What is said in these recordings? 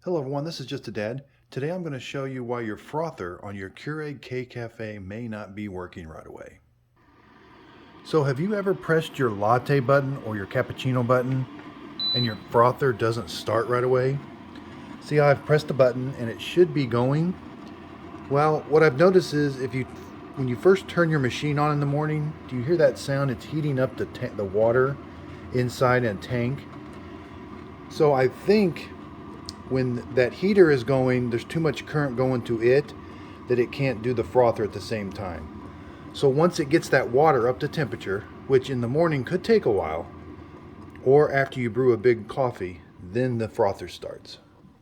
Hello everyone, this is Just a Dad. Today I'm going to show you why your frother on your Keurig K-Cafe may not be working right away. So have you ever pressed your Latte button or your Cappuccino button and your frother doesn't start right away? See how I've pressed the button and it should be going? Well, what I've noticed is when you first turn your machine on in the morning, do you hear that sound? It's heating up the water inside a tank. So I think when that heater is going, there's too much current going to it that it can't do the frother at the same time. So once it gets that water up to temperature, which in the morning could take a while, or after you brew a big coffee, then the frother starts.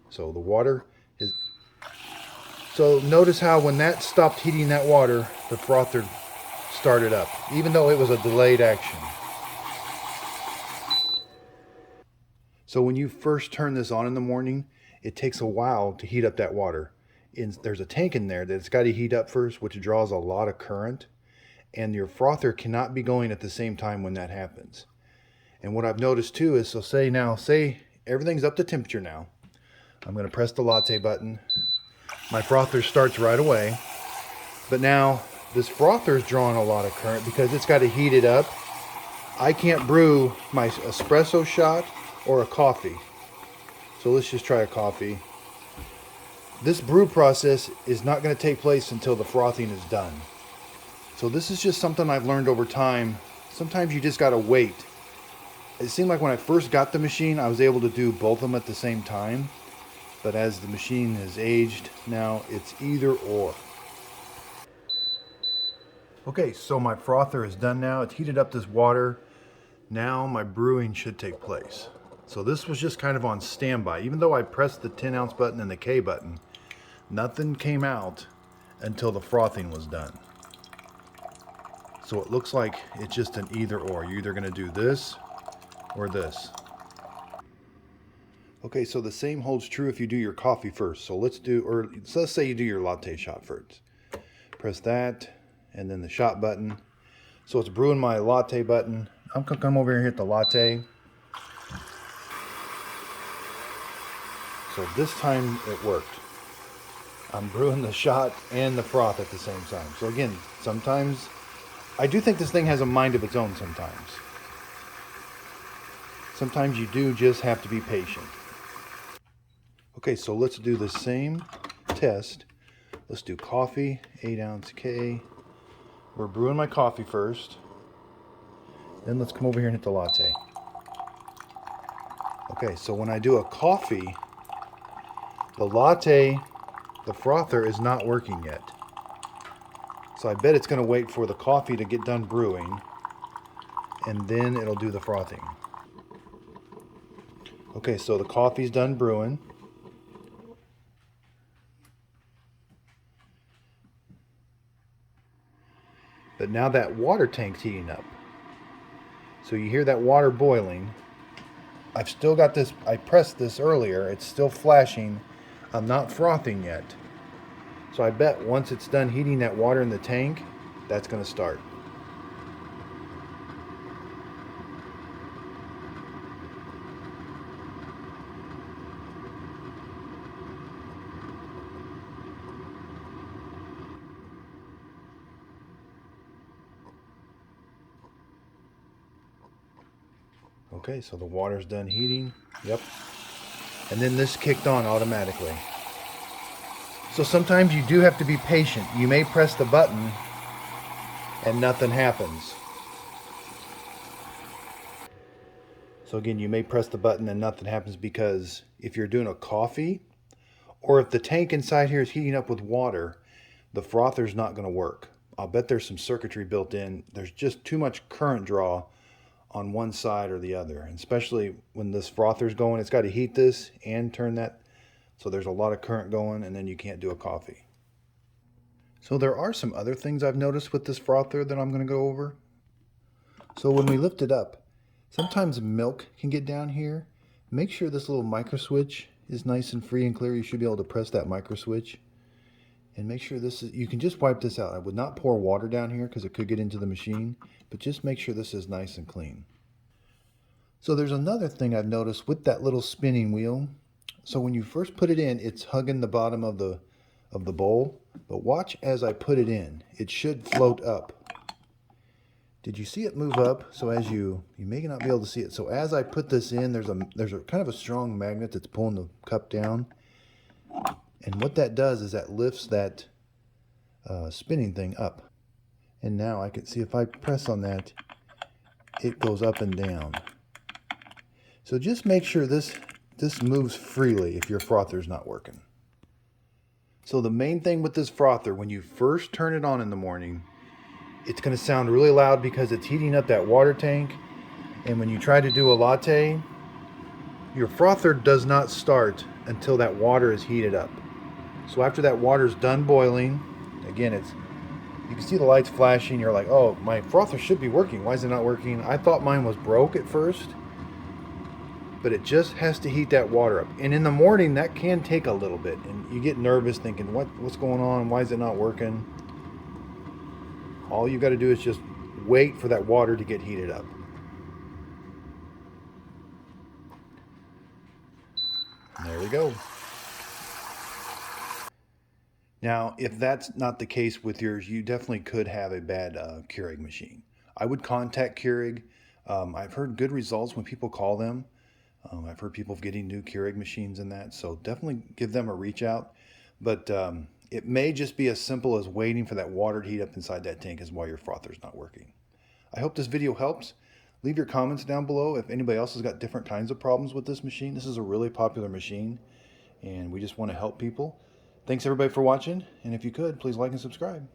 So the water is... So notice how when that stopped heating that water, the frother started up, even though it was a delayed action. So when you first turn this on in the morning, it takes a while to heat up that water. There's a tank in there that it's got to heat up first, which draws a lot of current, and your frother cannot be going at the same time when that happens. And what I've noticed too is, so say everything's up to temperature now. I'm going to press the Latte button. My frother starts right away, but now this frother is drawing a lot of current because it's got to heat it up. I can't brew my espresso shot or a coffee. So let's just try a coffee. This brew process is not going to take place until the frothing is done. So this is just something I've learned over time. Sometimes you just got to wait. It seemed like when I first got the machine, I was able to do both of them at the same time. But as the machine has aged, now it's either or. Okay, so my frother is done now. It's heated up this water. Now my brewing should take place. So this was just kind of on standby. Even though I pressed the 10-ounce button and the K button, nothing came out until the frothing was done. So it looks like it's just an either or. You're either going to do this or this. Okay, so the same holds true if you do your coffee first. So let's say you do your latte shot first. Press that and then the shot button. So it's brewing my latte button. I'm going to come over here and hit the latte. So this time it worked. I'm brewing the shot and the froth at the same time. So again, sometimes I do think this thing has a mind of its own sometimes. Sometimes you do just have to be patient. Okay, so let's do the same test. Let's do coffee, 8-ounce K. We're brewing my coffee first. Then let's come over here and hit the latte. Okay, so when I do a coffee, the latte, the frother is not working yet. So I bet it's going to wait for the coffee to get done brewing, and then it'll do the frothing. Okay, so the coffee's done brewing. But now that water tank's heating up. So you hear that water boiling. I've still got this, I pressed this earlier, it's still flashing. I'm not frothing yet. So I bet once it's done heating that water in the tank, that's going to start. Okay, so the water's done heating. Yep. And then this kicked on automatically. So sometimes you do have to be patient. You may press the button and nothing happens. So again, you may press the button and nothing happens because if you're doing a coffee, or if the tank inside here is heating up with water, the frother's not going to work. I'll bet there's some circuitry built in. There's just too much current draw on one side or the other. And especially when this frother's going, it's got to heat this and turn that. So there's a lot of current going, and then you can't do a coffee. So there are some other things I've noticed with this frother that I'm going to go over. So when we lift it up, sometimes milk can get down here. Make sure this little micro switch is nice and free and clear. You should be able to press that micro switch. And make sure this is, you can just wipe this out. I would not pour water down here because it could get into the machine, but just make sure this is nice and clean. So there's another thing I've noticed with that little spinning wheel. So when you first put it in, it's hugging the bottom of the bowl, but watch as I put it in. It should float up. Did you see it move up? So as you may not be able to see it. So as I put this in, there's a kind of a strong magnet that's pulling the cup down. And what that does is that lifts that spinning thing up. And now I can see if I press on that, it goes up and down. So just make sure this moves freely if your frother's not working. So the main thing with this frother, when you first turn it on in the morning, it's going to sound really loud because it's heating up that water tank. And when you try to do a latte, your frother does not start until that water is heated up. So after that water's done boiling, again, you can see the lights flashing. You're like, oh, my frother should be working. Why is it not working? I thought mine was broke at first, but it just has to heat that water up. And in the morning, that can take a little bit. And you get nervous thinking, what's going on? Why is it not working? All you got to do is just wait for that water to get heated up. And there we go. Now, if that's not the case with yours, you definitely could have a bad Keurig machine. I would contact Keurig. I've heard good results when people call them. I've heard people getting new Keurig machines and that, so definitely give them a reach out. But it may just be as simple as waiting for that water to heat up inside that tank is why your frother's not working. I hope this video helps. Leave your comments down below if anybody else has got different kinds of problems with this machine. This is a really popular machine, and we just want to help people. Thanks everybody for watching, and if you could, please like and subscribe.